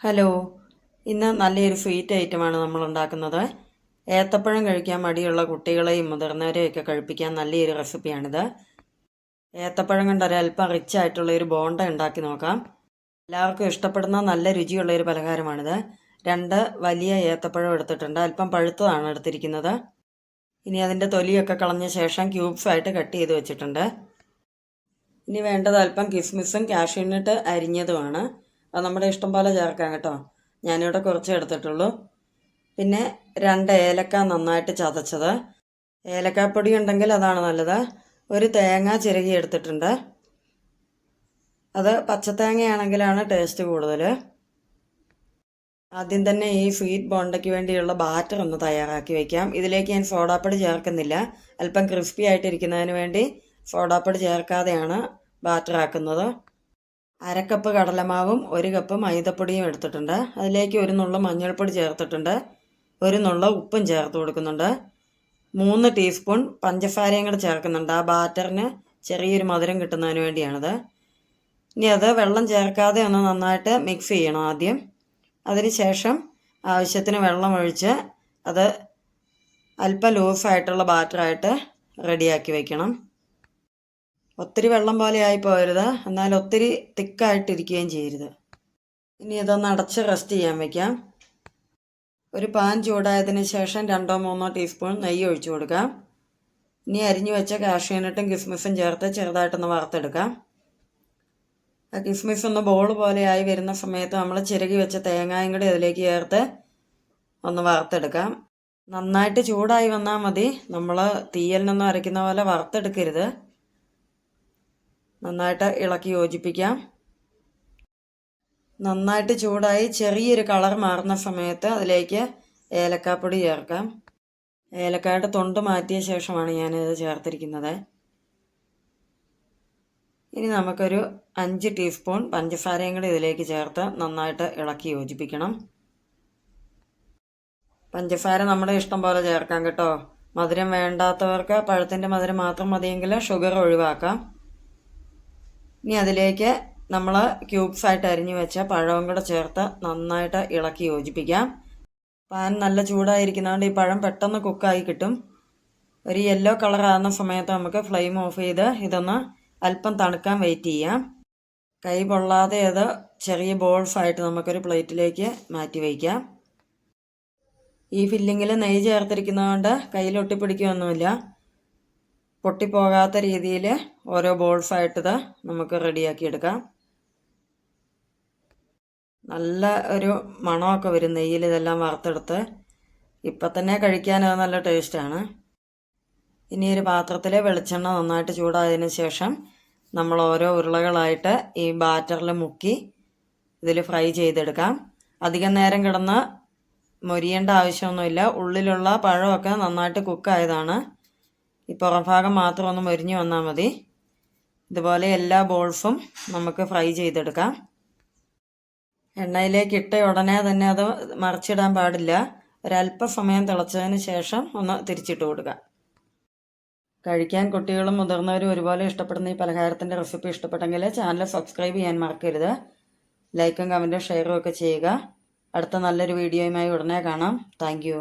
Hello, ഇന്ന് നല്ലൊരു sweet ഐറ്റമാണ് നമ്മൾ ഉണ്ടാക്കുന്നത്. ഏത്തപ്പഴം കഴിക്കാൻ മടിയുള്ള കുട്ടികളെയും മുതിർന്നവരെയൊക്കെ കഴിപ്പിക്കാൻ നല്ലൊരു റെസിപ്പിയാണിത്. ഏത്തപ്പഴം കൊണ്ട് ഒരല്പം റിച്ച് ആയിട്ടുള്ളൊരു ബോണ്ട ഉണ്ടാക്കി നോക്കാം. എല്ലാവർക്കും ഇഷ്ടപ്പെടുന്ന നല്ല രുചിയുള്ളൊരു പലഹാരമാണിത്. 2 വലിയ ഏത്തപ്പഴം എടുത്തിട്ടുണ്ട്. അല്പം പഴുത്തതാണ് എടുത്തിരിക്കുന്നത്. ഇനി അതിൻ്റെ തൊലിയൊക്കെ കളഞ്ഞ ശേഷം ക്യൂബ്സ് ആയിട്ട് കട്ട് ചെയ്ത് വെച്ചിട്ടുണ്ട്. ഇനി വേണ്ടത് അല്പം കിസ്മിസും കാഷ്യൂനട്ട് അരിഞ്ഞതുമാണ്. അത് നമ്മുടെ ഇഷ്ടം പോലെ ചേർക്കാം കേട്ടോ. ഞാനിവിടെ കുറച്ച് എടുത്തിട്ടുള്ളൂ. പിന്നെ 2 ഏലക്ക നന്നായിട്ട് ചതച്ചത്. ഏലക്കാപ്പൊടി ഉണ്ടെങ്കിൽ അതാണ് നല്ലത്. ഒരു തേങ്ങ ചിരകി എടുത്തിട്ടുണ്ട്. അത് പച്ചത്തേങ്ങയാണെങ്കിലാണ് ടേസ്റ്റ് കൂടുതൽ. ആദ്യം തന്നെ ഈ സ്വീറ്റ് ബോണ്ടയ്ക്ക് വേണ്ടിയുള്ള ബാറ്റർ ഒന്ന് തയ്യാറാക്കി വയ്ക്കാം. ഇതിലേക്ക് ഞാൻ സോഡാപ്പൊടി ചേർക്കുന്നില്ല. അല്പം ക്രിസ്പി ആയിട്ടിരിക്കുന്നതിന് വേണ്ടി സോഡാപ്പൊടി ചേർക്കാതെയാണ് ബാറ്റർ ആക്കുന്നത്. 1/2 കപ്പ് കടലമാവും 1 കപ്പ് മൈദപ്പൊടിയും എടുത്തിട്ടുണ്ട്. അതിലേക്ക് 1 നുള്ള മഞ്ഞൾപ്പൊടി ചേർത്തിട്ടുണ്ട്. 1 നുള്ള ഉപ്പും ചേർത്ത് കൊടുക്കുന്നുണ്ട്. 3 ടീസ്പൂൺ പഞ്ചസാരയും കൂടെ ചേർക്കുന്നുണ്ട്. ആ ബാറ്ററിന് ചെറിയൊരു മധുരം കിട്ടുന്നതിന് വേണ്ടിയാണത്. ഇനി അത് വെള്ളം ചേർക്കാതെ ഒന്ന് നന്നായിട്ട് മിക്സ് ചെയ്യണം ആദ്യം. അതിന് ശേഷം ആവശ്യത്തിന് വെള്ളം ഒഴിച്ച് അത് അല്പം ലൂസായിട്ടുള്ള ബാറ്ററായിട്ട് റെഡിയാക്കി വയ്ക്കണം. ഒത്തിരി വെള്ളം പോലെ ആയി പോകരുത്, എന്നാൽ ഒത്തിരി തിക്കായിട്ടിരിക്കുകയും ചെയ്യരുത്. ഇനി ഇതൊന്ന് അടച്ച് റെസ്റ്റ് ചെയ്യാൻ വയ്ക്കാം. ഒരു പാൻ ചൂടായതിന് ശേഷം 2-3 ടീസ്പൂൺ നെയ്യ് ഒഴിച്ചു കൊടുക്കാം. ഇനി അരിഞ്ഞു വെച്ച കാഷ്യൂനട്ടും കിസ്മിസും ചേർത്ത് ചെറുതായിട്ടൊന്ന് വറുത്തെടുക്കാം. ആ കിസ്മിസ് ഒന്ന് ബോൾ പോലെ ആയി വരുന്ന സമയത്ത് നമ്മൾ ചിരകി വെച്ച തേങ്ങയും കൂടി അതിലേക്ക് ചേർത്ത് ഒന്ന് വറുത്തെടുക്കാം. നന്നായിട്ട് ചൂടായി വന്നാൽ മതി. നമ്മൾ തീയിൽ നിന്നും അരയ്ക്കുന്ന പോലെ വറുത്തെടുക്കരുത്. നന്നായിട്ട് ഇളക്കി യോജിപ്പിക്കാം. നന്നായിട്ട് ചൂടായി ചെറിയൊരു കളർ മാറുന്ന സമയത്ത് അതിലേക്ക് ഏലക്കാപ്പൊടി ചേർക്കാം. ഏലക്കായുടെ തൊണ്ട് മാറ്റിയ ശേഷമാണ് ഞാനിത് ചേർത്തിരിക്കുന്നത്. ഇനി നമുക്കൊരു 5 ടീസ്പൂൺ പഞ്ചസാരയും കൂടി ഇതിലേക്ക് ചേർത്ത് നന്നായിട്ട് ഇളക്കി യോജിപ്പിക്കണം. പഞ്ചസാര നമ്മുടെ ഇഷ്ടം പോലെ ചേർക്കാം കേട്ടോ. മധുരം വേണ്ടാത്തവർക്ക് പഴത്തിൻ്റെ മധുരം മാത്രം മതിയെങ്കിൽ ഷുഗർ ഒഴിവാക്കാം. ഇനി അതിലേക്ക് നമ്മൾ ക്യൂബ്സായിട്ട് അരിഞ്ഞു വെച്ച പഴവും കൂടെ ചേർത്ത് നന്നായിട്ട് ഇളക്കി യോജിപ്പിക്കാം. പാൻ നല്ല ചൂടായിരിക്കുന്നതുകൊണ്ട് ഈ പഴം പെട്ടെന്ന് കുക്കായി കിട്ടും. ഒരു യെല്ലോ കളറാകുന്ന സമയത്ത് നമുക്ക് ഫ്ലെയിം ഓഫ് ചെയ്ത് ഇതൊന്ന് അല്പം തണുക്കാൻ വെയിറ്റ് ചെയ്യാം. കൈ പൊള്ളാതെ അത് ചെറിയ ബോൾസായിട്ട് നമുക്കൊരു പ്ലേറ്റിലേക്ക് മാറ്റി വയ്ക്കാം. ഈ ഫില്ലിങ്ങിൽ നെയ്യ് ചേർത്തിരിക്കുന്നതുകൊണ്ട് കയ്യിൽ ഒട്ടിപ്പിടിക്കുകയൊന്നുമില്ല. പൊട്ടിപ്പോകാത്ത രീതിയിൽ ഓരോ ബോൾസായിട്ടത് നമുക്ക് റെഡിയാക്കി എടുക്കാം. നല്ല ഒരു മണമൊക്കെ വരും നെയ്യിൽ ഇതെല്ലാം വറുത്തെടുത്ത്. ഇപ്പം തന്നെ കഴിക്കാൻ അത് നല്ല ടേസ്റ്റാണ്. ഇനി ഒരു പാത്രത്തിൽ വെളിച്ചെണ്ണ നന്നായിട്ട് ചൂടായതിന് ശേഷം നമ്മൾ ഓരോ ഉരുളകളായിട്ട് ഈ ബാറ്ററിൽ മുക്കി ഇതിൽ ഫ്രൈ ചെയ്തെടുക്കാം. അധികം നേരം കിടന്ന് മൊരിയേണ്ട ആവശ്യമൊന്നുമില്ല. ഉള്ളിലുള്ള പഴമൊക്കെ നന്നായിട്ട് കുക്കായതാണ്. ഈ പുറം ഭാഗം മാത്രം ഒന്ന് മൊരിഞ്ഞു വന്നാൽ മതി. ഇതുപോലെ എല്ലാ ബോൾസും നമുക്ക് ഫ്രൈ ചെയ്തെടുക്കാം. എണ്ണയിലേക്ക് ഇട്ട ഉടനെ തന്നെ അത് മറിച്ചിടാൻ പാടില്ല. ഒരല്പസമയം തിളച്ചതിന് ശേഷം ഒന്ന് തിരിച്ചിട്ട് കൊടുക്കുക. കഴിക്കാൻ കുട്ടികളും മുതിർന്നവരും ഒരുപോലെ ഇഷ്ടപ്പെടുന്ന ഈ പലഹാരത്തിൻ്റെ റെസിപ്പി ഇഷ്ടപ്പെട്ടെങ്കിൽ ചാനൽ സബ്സ്ക്രൈബ് ചെയ്യാൻ മറക്കരുത്. ലൈക്കും കമൻറ്റും ഷെയറും ഒക്കെ ചെയ്യുക. അടുത്ത നല്ലൊരു വീഡിയോയുമായി ഉടനെ കാണാം. താങ്ക്